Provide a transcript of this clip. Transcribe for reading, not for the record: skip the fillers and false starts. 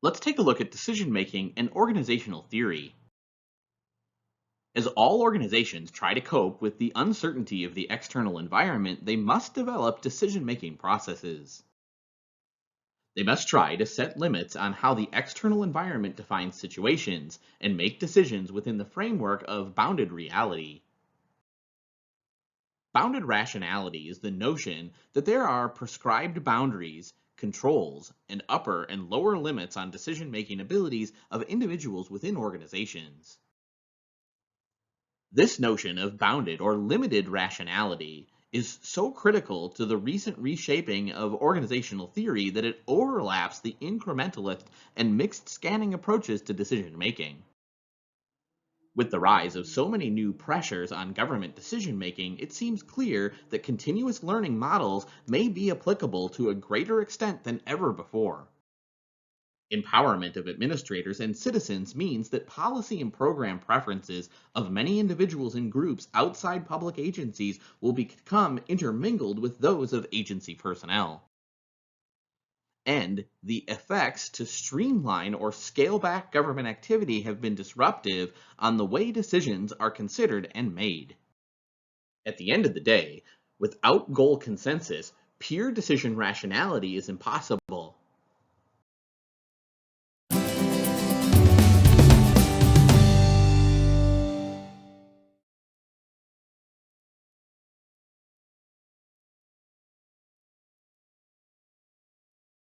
let's take a look at decision-making and organizational theory. As all organizations try to cope with the uncertainty of the external environment, they must develop decision-making processes. They must try to set limits on how the external environment defines situations and make decisions within the framework of bounded reality. Bounded rationality is the notion that there are prescribed boundaries, controls, and upper and lower limits on decision-making abilities of individuals within organizations. This notion of bounded or limited rationality is so critical to the recent reshaping of organizational theory that it overlaps the incrementalist and mixed scanning approaches to decision-making. With the rise of so many new pressures on government decision-making, it seems clear that continuous learning models may be applicable to a greater extent than ever before. Empowerment of administrators and citizens means that policy and program preferences of many individuals and groups outside public agencies will become intermingled with those of agency personnel. And the effects to streamline or scale back government activity have been disruptive on the way decisions are considered and made. At the end of the day, without goal consensus, pure decision rationality is impossible